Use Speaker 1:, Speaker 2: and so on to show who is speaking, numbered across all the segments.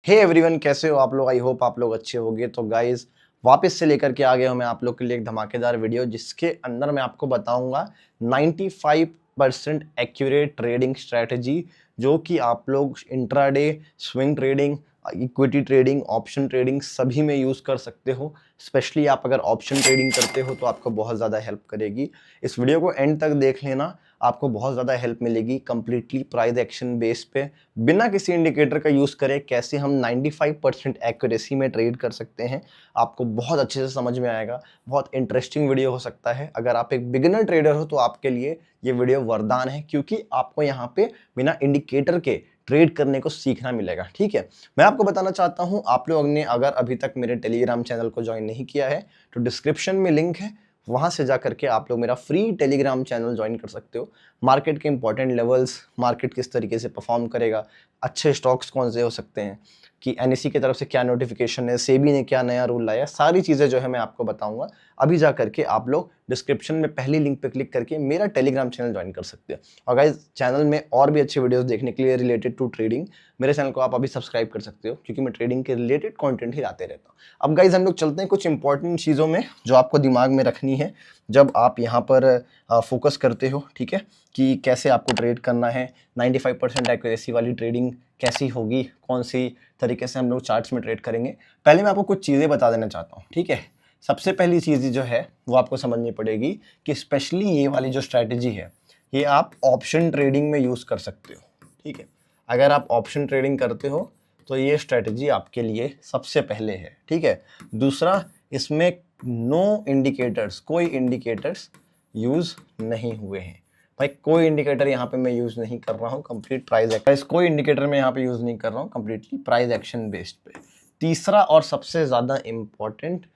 Speaker 1: Hey everyone, कैसे हो आप लोग? आई होप आप लोग अच्छे होंगे। तो गाइज वापस से लेकर के आ गया हूं मैं आप लोग के लिए एक धमाकेदार वीडियो, जिसके अंदर मैं आपको बताऊंगा 95% एक्यूरेट ट्रेडिंग स्ट्रेटजी, जो कि आप लोग intraday, swing trading, equity trading, option trading सभी में यूज कर सकते हो। स्पेशली आप अगर ऑप्शन ट्रेडिंग करते हो तो आपको बहुत ज़्यादा हेल्प करेगी। इस वीडियो को एंड तक देख लेना, आपको बहुत ज़्यादा हेल्प मिलेगी। कंप्लीटली प्राइस एक्शन बेस पे, बिना किसी इंडिकेटर का यूज़ करें कैसे हम 95% एक्यूरेसी में ट्रेड कर सकते हैं, आपको बहुत अच्छे से समझ में आएगा। बहुत इंटरेस्टिंग वीडियो हो सकता है। अगर आप एक बिगिनर ट्रेडर हो तो आपके लिए ये वीडियो वरदान है, क्योंकि आपको यहाँ पे बिना इंडिकेटर के ट्रेड करने को सीखना मिलेगा। ठीक है, मैं आपको बताना चाहता हूँ, आप लोग ने अगर अभी तक मेरे टेलीग्राम चैनल को ज्वाइन नहीं किया है तो डिस्क्रिप्शन में लिंक है, वहां से जा करके आप लोग मेरा फ्री टेलीग्राम चैनल ज्वाइन कर सकते हो। मार्केट के इंपॉर्टेंट लेवल्स, मार्केट किस तरीके से परफॉर्म करेगा, अच्छे स्टॉक्स कौन से हो सकते हैं, कि एनएसई की तरफ से क्या नोटिफिकेशन है, सेबी ने क्या नया रूल लाया, सारी चीज़ें जो है मैं आपको बताऊंगा। अभी जा करके आप लोग डिस्क्रिप्शन में पहली लिंक पे क्लिक करके मेरा टेलीग्राम चैनल ज्वाइन कर सकते हो। और गाइस, चैनल में और भी अच्छे वीडियोस देखने के लिए रिलेटेड टू ट्रेडिंग मेरे चैनल को आप अभी सब्सक्राइब कर सकते हो, क्योंकि मैं ट्रेडिंग के रिलेटेड कंटेंट ही लाते रहता हूँ। अब गाइस, हम लोग चलते हैं कुछ इंपॉर्टेंट चीज़ों में जो आपको दिमाग में रखनी है जब आप यहाँ पर फोकस करते हो। ठीक है, कि कैसे आपको ट्रेड करना है, 95% एक्यूरेसी वाली ट्रेडिंग कैसी होगी, कौन सी तरीके से हम लोग चार्ट्स में ट्रेड करेंगे। पहले मैं आपको कुछ चीज़ें बता देना चाहता हूँ। ठीक है, सबसे पहली चीज़ जो है वो आपको समझनी पड़ेगी कि स्पेशली ये वाली जो स्ट्रैटेजी है ये आप ऑप्शन ट्रेडिंग में यूज़ कर सकते हो। ठीक है, अगर आप ऑप्शन ट्रेडिंग करते हो तो ये स्ट्रैटेजी आपके लिए सबसे पहले है। ठीक है, दूसरा, इसमें नो इंडिकेटर्स, कोई इंडिकेटर्स यूज़ नहीं हुए हैं। भाई, कोई इंडिकेटर यहाँ पे मैं यूज़ नहीं कर रहा हूँ, कंप्लीट प्राइस कोई इंडिकेटर मैं यहाँ पे यूज़ नहीं कर रहा हूँ, कंप्लीटली प्राइस एक्शन बेस्ड पे। तीसरा और सबसे ज़्यादा इम्पॉर्टेंट,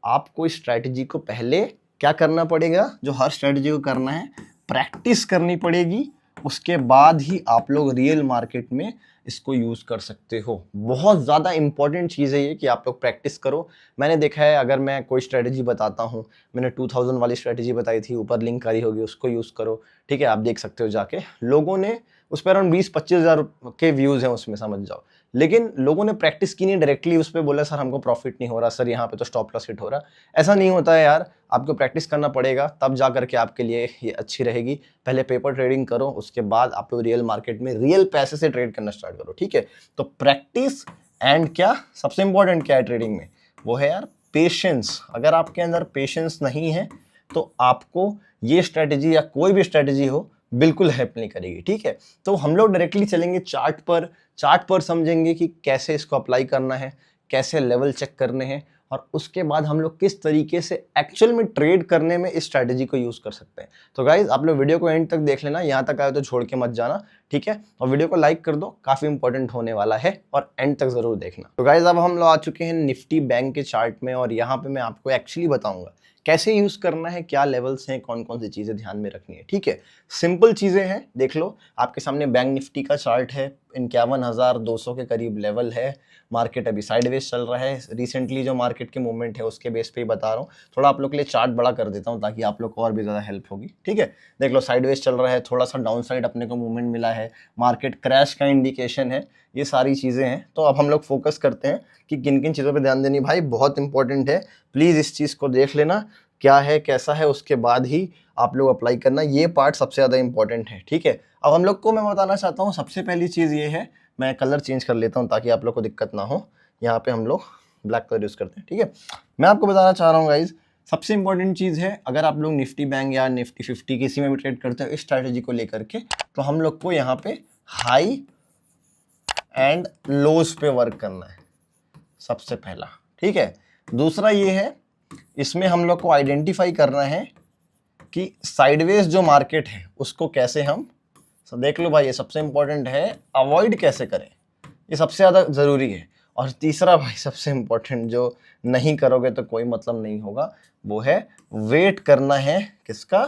Speaker 1: आपको इस स्ट्रैटेजी को पहले क्या करना पड़ेगा, जो हर स्ट्रैटेजी को करना है, प्रैक्टिस करनी पड़ेगी। उसके बाद ही आप लोग रियल मार्केट में इसको यूज़ कर सकते हो। बहुत ज़्यादा इंपॉर्टेंट चीज़ है ये कि आप लोग प्रैक्टिस करो। मैंने देखा है, अगर मैं कोई स्ट्रैटेजी बताता हूँ, मैंने 2000 वाली स्ट्रैटेजी बताई थी, ऊपर लिंक करी होगी, उसको यूज़ करो। ठीक है, आप देख सकते हो जाके, लोगों ने उस पर अराउंड 20-25 हज़ार के व्यूज़ हैं उसमें, समझ जाओ। लेकिन लोगों ने प्रैक्टिस की नहीं, डायरेक्टली उस पर बोला सर हमको प्रॉफिट नहीं हो रहा, सर यहाँ पे तो स्टॉप लॉस हिट हो रहा। ऐसा नहीं होता है यार, आपको प्रैक्टिस करना पड़ेगा, तब जा करके आपके लिए ये अच्छी रहेगी। पहले पेपर ट्रेडिंग करो, उसके बाद आप लोग रियल मार्केट में रियल पैसे से ट्रेड करना स्टार्ट करो। ठीक है, तो प्रैक्टिस एंड क्या सबसे इंपॉर्टेंट क्या है ट्रेडिंग में, वो है यार पेशेंस। अगर आपके अंदर पेशेंस नहीं है तो आपको ये स्ट्रैटेजी या कोई भी स्ट्रैटेजी हो बिल्कुल हेल्प नहीं करेगी। ठीक है, तो हम लोग डायरेक्टली चलेंगे चार्ट पर समझेंगे कि कैसे इसको अप्लाई करना है, कैसे लेवल चेक करने हैं, और उसके बाद हम लोग किस तरीके से एक्चुअल में ट्रेड करने में इस स्ट्रैटेजी को यूज कर सकते हैं। तो गाइज, आप लोग वीडियो को एंड तक देख लेना, यहाँ तक आए तो छोड़ के मत जाना। ठीक है, और वीडियो को लाइक कर दो, काफी इंपॉर्टेंट होने वाला है, और एंड तक जरूर देखना। तो गाइज, अब हम लोग आ चुके हैं निफ्टी बैंक के चार्ट में, और यहाँ पे मैं आपको एक्चुअली बताऊंगा कैसे यूज करना है, क्या लेवल्स हैं, कौन कौन सी चीजें ध्यान में रखनी है। ठीक है, सिंपल चीजें हैं, देख लो आपके सामने बैंक निफ्टी का चार्ट है, 51,200 के करीब लेवल है। मार्केट अभी साइडवेज चल रहा है। रिसेंटली जो मार्केट के मूवमेंट है उसके बेस पे ही बता रहा हूँ, थोड़ा आप लोग के लिए चार्ट बड़ा कर देता हूँ ताकि आप लोग को और भी ज़्यादा हेल्प होगी। ठीक है, देख लो साइडवेज चल रहा है, थोड़ा सा डाउन साइड अपने को मूवमेंट मिला है, मार्केट क्रैश का इंडिकेशन है, ये सारी चीज़ें हैं। तो अब हम लोग फोकस करते हैं कि किन किन चीज़ों पर ध्यान देनी। भाई बहुत इंपॉर्टेंट है, प्लीज़ इस चीज़ को देख लेना, क्या है कैसा है, उसके बाद ही आप लोग अप्लाई करना, ये पार्ट सबसे ज़्यादा इंपॉर्टेंट है। ठीक है, अब हम लोग को मैं बताना चाहता हूँ, सबसे पहली चीज़ ये है, मैं कलर चेंज कर लेता हूँ ताकि आप लोग को दिक्कत ना हो। यहाँ पे हम लोग ब्लैक कलर यूज़ करते हैं। ठीक है, मैं आपको बताना चाह रहा हूँ गाइज, सबसे इंपॉर्टेंट चीज़ है, अगर आप लोग निफ्टी बैंक या निफ्टी 50 किसी में भी ट्रेड करते हो इस स्ट्रैटेजी को लेकर के, तो हम लोग को यहाँ पे हाई एंड लोज पे वर्क करना है सबसे पहला। ठीक है, दूसरा ये है, इसमें हम लोग को आइडेंटिफाई करना है कि साइडवेज जो मार्केट है उसको कैसे हम, देख लो भाई, ये सबसे इंपॉर्टेंट है, अवॉइड कैसे करें, ये सबसे ज़्यादा ज़रूरी है। और तीसरा भाई सबसे इंपॉर्टेंट, जो नहीं करोगे तो कोई मतलब नहीं होगा, वो है वेट करना है, किसका,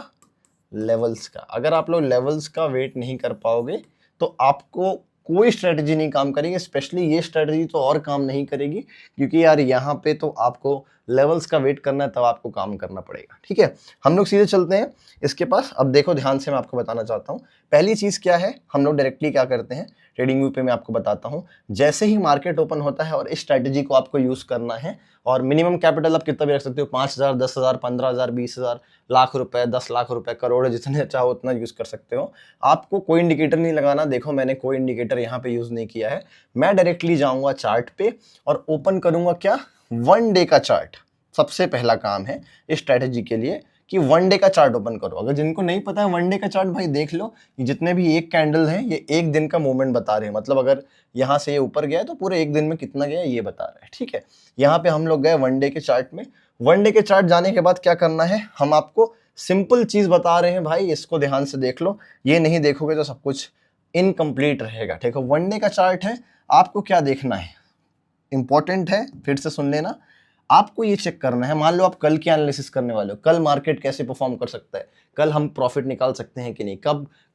Speaker 1: लेवल्स का। अगर आप लोग लेवल्स का वेट नहीं कर पाओगे तो आपको कोई स्ट्रेटजी नहीं काम करेगी। स्पेशली ये स्ट्रेटजी तो और काम नहीं करेगी, क्योंकि यार यहाँ पे तो आपको लेवल्स का वेट करना है तब आपको काम करना पड़ेगा। ठीक है, हम लोग सीधे चलते हैं इसके पास। अब देखो ध्यान से, मैं आपको बताना चाहता हूँ पहली चीज क्या है। हम लोग डायरेक्टली क्या करते हैं, ट्रेडिंग व्यू पे मैं आपको बताता हूँ। जैसे ही मार्केट ओपन होता है और इस स्ट्रैटेजी को आपको यूज करना है, और मिनिमम कैपिटल आप कितना भी रख सकते हो, 5,000, 10,000, 15,000, 20,000, लाख रुपए, 10 लाख रुपए, करोड़, जितने चाहो उतना यूज कर सकते हो। आपको कोई इंडिकेटर नहीं लगाना। देखो मैंने कोई इंडिकेटर यहाँ पे यूज नहीं किया है। मैं डायरेक्टली जाऊंगा चार्ट पे और ओपन करूंगा क्या, 1 डे का चार्ट। सबसे पहला काम है इस स्ट्रैटेजी के लिए कि 1 डे का चार्ट ओपन करो। अगर जिनको नहीं पता है 1 डे का चार्ट, भाई देख लो, जितने भी एक कैंडल हैं ये एक दिन का मूवमेंट बता रहे हैं। मतलब अगर यहाँ से ये ऊपर गया तो पूरे एक दिन में कितना गया ये बता रहा है। ठीक है, यहाँ पे हम लोग गए 1 डे के चार्ट में। 1 डे के चार्ट जाने के बाद क्या करना है, हम आपको सिंपल चीज बता रहे हैं भाई, इसको ध्यान से देख लो। ये नहीं देखोगे तो सब कुछ इनकम्प्लीट रहेगा। ठीक है, 1 डे का चार्ट है, आपको क्या देखना है, इंपॉर्टेंट है, फिर से सुन लेना। आपको ये चेक करना है, मान लो आप कल की एनालिसिस करने वाले हो, कल मार्केट कैसे परफॉर्म कर सकता है, कल हम प्रॉफिट निकाल सकते हैं कि नहीं,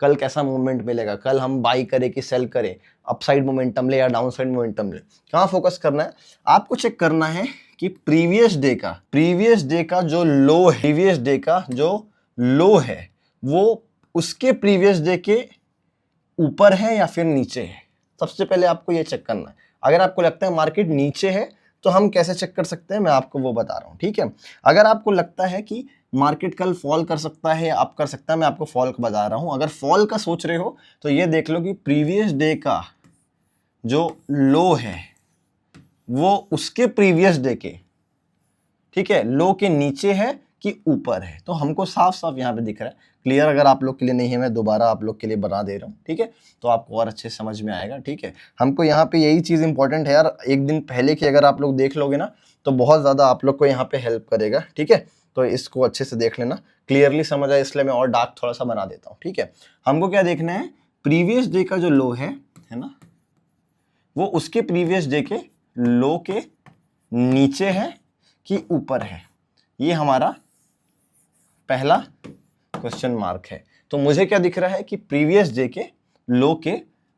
Speaker 1: कल कैसा मूवमेंट मिलेगा, कल हम बाई करें कि सेल करें, अपसाइड मोमेंटम ले या डाउन साइड मोमेंटम ले, कहाँ फोकस करना है। आपको चेक करना है कि प्रीवियस डे का जो लो है, प्रीवियस डे का जो लो है वो उसके प्रीवियस डे के ऊपर है या फिर नीचे है। सबसे पहले आपको ये चेक करना है। अगर आपको लगता है मार्केट नीचे है तो हम कैसे चेक कर सकते हैं, मैं आपको वो बता रहा हूँ। ठीक है, अगर आपको लगता है कि मार्केट कल फॉल कर सकता है, आप कर सकता है, मैं आपको फॉल का बता रहा हूँ। अगर फॉल का सोच रहे हो तो ये देख लो कि प्रीवियस डे का जो लो है वो उसके प्रीवियस डे के, ठीक है, लो के नीचे है कि ऊपर है। तो हमको साफ साफ यहाँ पे दिख रहा है। क्लियर अगर आप लोग के लिए नहीं है, मैं दोबारा आप लोग के लिए बना दे रहा हूँ। ठीक है, तो आपको और अच्छे समझ में आएगा। ठीक है, हमको यहाँ पे यही चीज़ इंपॉर्टेंट है यार, एक दिन पहले की अगर आप लोग देख लोगे ना तो बहुत ज़्यादा आप लोग को यहाँ पे हेल्प करेगा। ठीक है, तो इसको अच्छे से देख लेना, क्लियरली समझ आए, इसलिए मैं और डार्क थोड़ा सा बना देता हूँ। ठीक है, हमको क्या देखना है, प्रीवियस डे का जो लो है ना, वो उसके प्रीवियस डे के लो के नीचे है कि ऊपर है। ये हमारा पहला क्वेश्चन मार्क है। तो मुझे क्या दिख रहा है कि प्रीवियस डे के लो के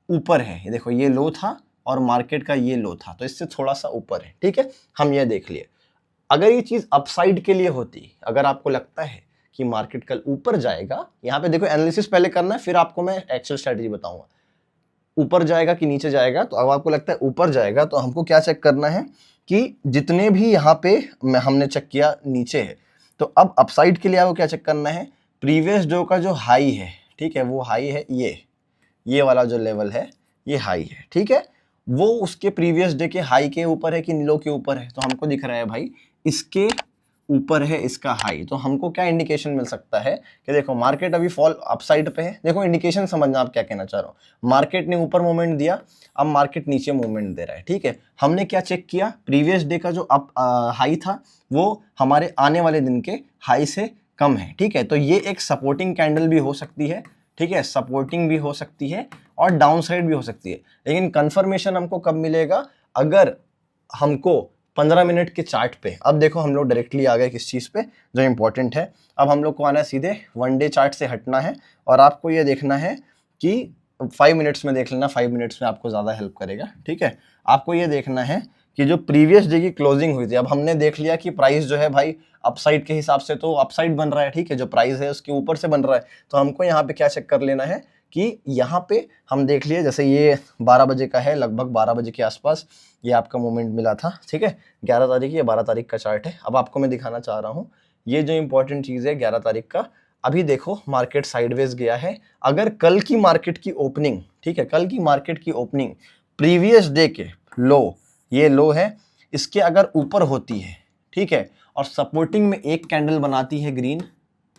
Speaker 1: ऊपर है। ये देखो, ये लो था और मार्केट का ये लो था, तो इससे थोड़ा सा ऊपर है। ठीक है, हम ये देख लिए। अगर ये चीज अपसाइड के लिए होती, अगर आपको लगता है कि मार्केट कल ऊपर जाएगा, यहाँ पे देखो एनालिसिस पहले करना है, फिर आपको मैं एक्चुअल स्ट्रेटजी बताऊंगा। ऊपर जाएगा कि नीचे जाएगा, तो अब आपको लगता है ऊपर जाएगा तो हमको क्या चेक करना है कि जितने भी यहाँ पे हमने चेक किया नीचे है, तो अब अपसाइड के लिए आपको क्या चेक करना है, प्रीवियस डे का जो हाई है, ठीक है, वो हाई है, ये वाला जो लेवल है ये हाई है। ठीक है, वो उसके प्रीवियस डे के हाई के ऊपर है कि लो के ऊपर है, तो हमको दिख रहा है भाई इसके ऊपर है इसका हाई। तो हमको क्या इंडिकेशन मिल सकता है कि देखो मार्केट अभी फॉल अपसाइड पे है। देखो इंडिकेशन समझना आप क्या कहना चाह रहा हो। मार्केट ने ऊपर मूवमेंट दिया, अब मार्केट नीचे मूवमेंट दे रहा है। ठीक है, हमने क्या चेक किया, प्रीवियस डे का जो अप हाई था वो हमारे आने वाले दिन के हाई से कम है। ठीक है, तो ये एक सपोर्टिंग कैंडल भी हो सकती है। ठीक है, सपोर्टिंग भी हो सकती है और डाउन साइड भी हो सकती है। लेकिन कंफर्मेशन हमको कब मिलेगा, अगर हमको 15 मिनट के चार्ट पे, अब देखो हम लोग डायरेक्टली आ गए किस चीज़ पे जो इंपॉर्टेंट है। अब हम लोग को आना है सीधे 1 डे चार्ट से हटना है और आपको ये देखना है कि 5 मिनट्स में देख लेना, 5 मिनट्स में आपको ज़्यादा हेल्प करेगा। ठीक है, आपको ये देखना है कि जो प्रीवियस डे की क्लोजिंग हुई थी, अब हमने देख लिया कि प्राइस जो है भाई अपसाइड के हिसाब से तो अपसाइड बन रहा है। ठीक है, जो प्राइस है उसके ऊपर से बन रहा है, तो हमको यहाँ पे क्या चेक कर लेना है कि यहाँ पे हम देख लिए, जैसे ये 12 बजे का है, लगभग 12 बजे के आसपास ये आपका मूवमेंट मिला था। ठीक है, 11 तारीख, ये 12 तारीख का चार्ट है। अब आपको मैं दिखाना चाह रहा हूँ ये जो इंपॉर्टेंट चीज़ है 11 तारीख का। अभी देखो मार्केट साइडवेज गया है। अगर कल की मार्केट की ओपनिंग, ठीक है, कल की मार्केट की ओपनिंग प्रीवियस डे के लो, ये लो है, इसके अगर ऊपर होती है, ठीक है, और सपोर्टिंग में एक कैंडल बनाती है ग्रीन,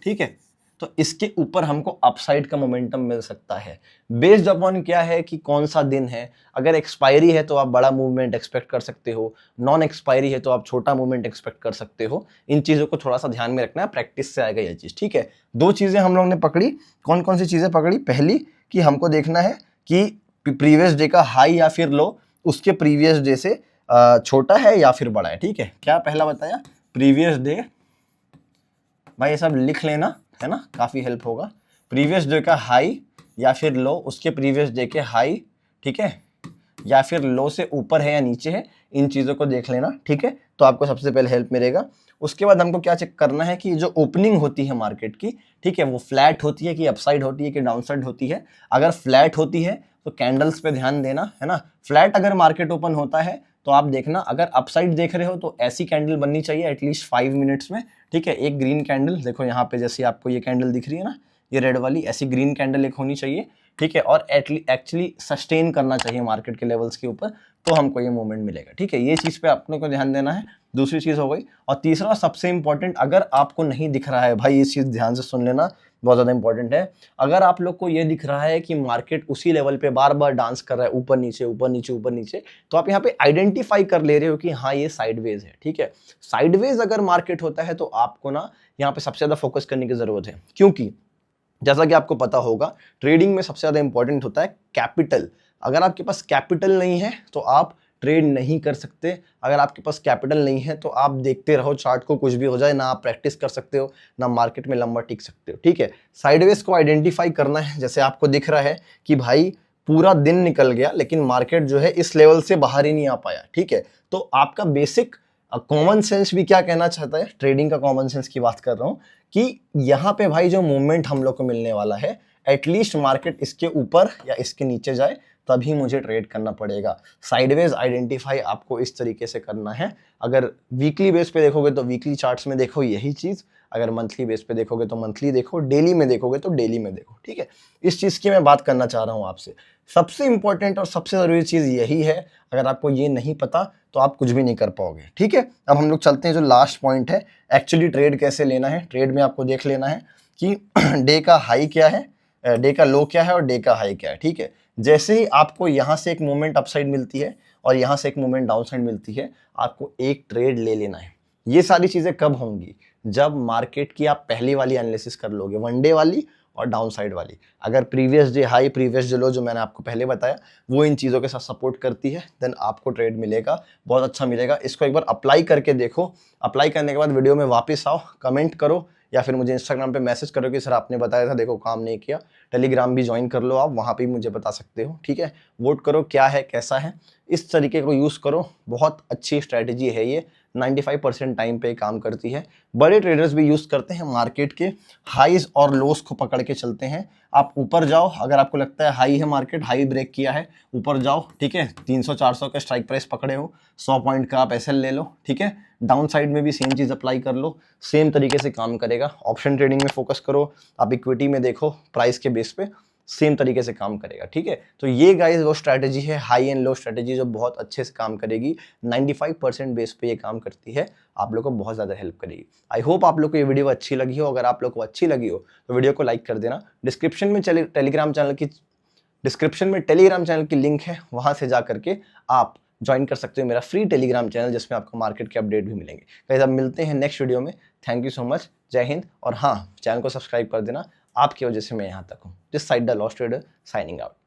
Speaker 1: ठीक है, तो इसके ऊपर हमको अपसाइड का मोमेंटम मिल सकता है। बेस्ड अपॉन क्या है कि कौन सा दिन है। अगर एक्सपायरी है तो आप बड़ा मूवमेंट एक्सपेक्ट कर सकते हो, नॉन एक्सपायरी है तो आप छोटा मूवमेंट एक्सपेक्ट कर सकते हो। इन चीज़ों को थोड़ा सा ध्यान में रखना है, प्रैक्टिस से आएगा ये चीज़। ठीक है, 2 चीज़ें हम लोग ने पकड़ी। कौन कौन सी चीज़ें पकड़ी, पहली कि हमको देखना है कि प्रीवियस डे का हाई या फिर लो उसके प्रीवियस डे से छोटा है या फिर बड़ा है। ठीक है, क्या पहला बताया, प्रीवियस डे, भाई ये सब लिख लेना है ना, काफ़ी हेल्प होगा। प्रीवियस डे का हाई या फिर लो उसके प्रीवियस डे के हाई, ठीक है, या फिर लो से ऊपर है या नीचे है, इन चीज़ों को देख लेना, ठीक है, तो आपको सबसे पहले हेल्प मिलेगा। उसके बाद हमको क्या चेक करना है कि जो ओपनिंग होती है मार्केट की, ठीक है, वो फ्लैट होती है कि अपसाइड होती है कि डाउनसाइड होती है। अगर फ्लैट होती है तो कैंडल्स पे ध्यान देना, है ना। फ्लैट अगर मार्केट ओपन होता है तो आप देखना, अगर अपसाइड देख रहे हो तो ऐसी कैंडल बननी चाहिए एटलीस्ट 5 मिनट्स में, ठीक है। एक ग्रीन कैंडल देखो यहाँ पे, जैसे आपको ये कैंडल दिख रही है ना, ये रेड वाली, ऐसी ग्रीन कैंडल एक होनी चाहिए, ठीक है, और एक्चुअली सस्टेन करना चाहिए मार्केट के लेवल्स के ऊपर, तो हमको ये मूवमेंट मिलेगा, ठीक है। ये चीज़ पे अपने को ध्यान देना है। दूसरी चीज़ हो गई, और तीसरा सबसे इंपॉर्टेंट, अगर आपको नहीं दिख रहा है भाई, ये चीज़ ध्यान से सुन लेना, बहुत ज़्यादा इंपॉर्टेंट है। अगर आप लोग को ये दिख रहा है कि मार्केट उसी लेवल पे बार बार डांस कर रहा है, ऊपर नीचे ऊपर नीचे ऊपर नीचे, तो आप यहाँ पे आइडेंटिफाई कर ले रहे हो कि हाँ ये साइडवेज है, ठीक है। साइडवेज अगर मार्केट होता है तो आपको ना यहाँ पे सबसे ज़्यादा फोकस करने की ज़रूरत है, क्योंकि जैसा कि आपको पता होगा ट्रेडिंग में सबसे ज़्यादा इंपॉर्टेंट होता है कैपिटल। अगर आपके पास कैपिटल नहीं है तो आप ट्रेड नहीं कर सकते। अगर आपके पास कैपिटल नहीं है तो आप देखते रहो चार्ट को, कुछ भी हो जाए, ना आप प्रैक्टिस कर सकते हो, ना मार्केट में लंबा टिक सकते हो, ठीक है। साइडवेज को आइडेंटिफाई करना है, जैसे आपको दिख रहा है कि भाई पूरा दिन निकल गया लेकिन मार्केट जो है इस लेवल से बाहर ही नहीं आ पाया, ठीक है। तो आपका बेसिक कॉमन सेंस भी क्या कहना चाहता है, ट्रेडिंग का कॉमन सेंस की बात कर रहा हूँ, कि यहाँ पे भाई जो मूवमेंट हम लोग को मिलने वाला है, एटलीस्ट मार्केट इसके ऊपर या इसके नीचे जाए तभी मुझे ट्रेड करना पड़ेगा। साइडवेज आइडेंटिफाई आपको इस तरीके से करना है। अगर वीकली बेस पे देखोगे तो वीकली चार्ट्स में देखो यही चीज़, अगर मंथली बेस पे देखोगे तो मंथली देखो, डेली में देखोगे तो डेली में देखो, ठीक है। इस चीज़ की मैं बात करना चाह रहा हूँ आपसे। सबसे इंपॉर्टेंट और सबसे ज़रूरी चीज़ यही है, अगर आपको ये नहीं पता तो आप कुछ भी नहीं कर पाओगे, ठीक है। अब हम लोग चलते हैं जो लास्ट पॉइंट है, एक्चुअली ट्रेड कैसे लेना है। ट्रेड में आपको देख लेना है कि डे का हाई क्या है, डे का लो क्या है और डे का हाई क्या है, ठीक है। जैसे ही आपको यहाँ से एक मूवमेंट अपसाइड मिलती है और यहाँ से एक मूवमेंट डाउनसाइड मिलती है, आपको एक ट्रेड ले लेना है। ये सारी चीज़ें कब होंगी, जब मार्केट की आप पहली वाली एनालिसिस कर लोगे, वन डे वाली और डाउन साइड वाली। अगर previous day high previous day लो जो मैंने आपको पहले बताया वो इन चीज़ों के साथ सपोर्ट करती है, देन आपको ट्रेड मिलेगा, बहुत अच्छा मिलेगा। इसको एक बार अप्लाई करके देखो। अप्लाई करने के बाद वीडियो में वापस आओ, कमेंट करो या फिर मुझे इंस्टाग्राम पे मैसेज करो कि सर आपने बताया था देखो काम नहीं किया। टेलीग्राम भी ज्वाइन कर लो आप, वहाँ पे भी मुझे बता सकते हो, ठीक है। वोट करो क्या है कैसा है, इस तरीके को यूज़ करो, बहुत अच्छी स्ट्रैटेजी है ये, 95% टाइम पे काम करती है। बड़े ट्रेडर्स भी यूज़ करते हैं, मार्केट के हाईज और लोस को पकड़ के चलते हैं। आप ऊपर जाओ, अगर आपको लगता है हाई है मार्केट, हाई ब्रेक किया है, ऊपर जाओ, ठीक है, 300-400 का स्ट्राइक प्राइस पकड़े हो, 100 पॉइंट का आप एसएल ले लो, ठीक है। डाउन साइड में भी सेम चीज़ अप्लाई कर लो, सेम तरीके से काम करेगा। ऑप्शन ट्रेडिंग में फोकस करो, आप इक्विटी में देखो प्राइस के बेस पे, सेम तरीके से काम करेगा, ठीक है। तो ये गाइस वो स्ट्रैटेजी है, हाई एंड लो स्ट्रैटेजी, जो बहुत अच्छे से काम करेगी, 95% बेस पे ये काम करती है, आप लोग को बहुत ज़्यादा हेल्प करेगी। आई होप आप लोग को ये वीडियो अच्छी लगी हो। अगर आप लोग को अच्छी लगी हो तो वीडियो को लाइक कर देना। डिस्क्रिप्शन में टेलीग्राम चैनल की लिंक है, वहाँ से जा करके आप ज्वाइन कर सकते हो मेरा फ्री टेलीग्राम चैनल, जिसमें आपको मार्केट के अपडेट भी मिलेंगे। गाइस अब मिलते हैं नेक्स्ट वीडियो में। थैंक यू सो मच, जय हिंद। और हाँ, चैनल को सब्सक्राइब कर देना, आपकी वजह से मैं यहाँ तक हूँ। This side the lost trader signing out.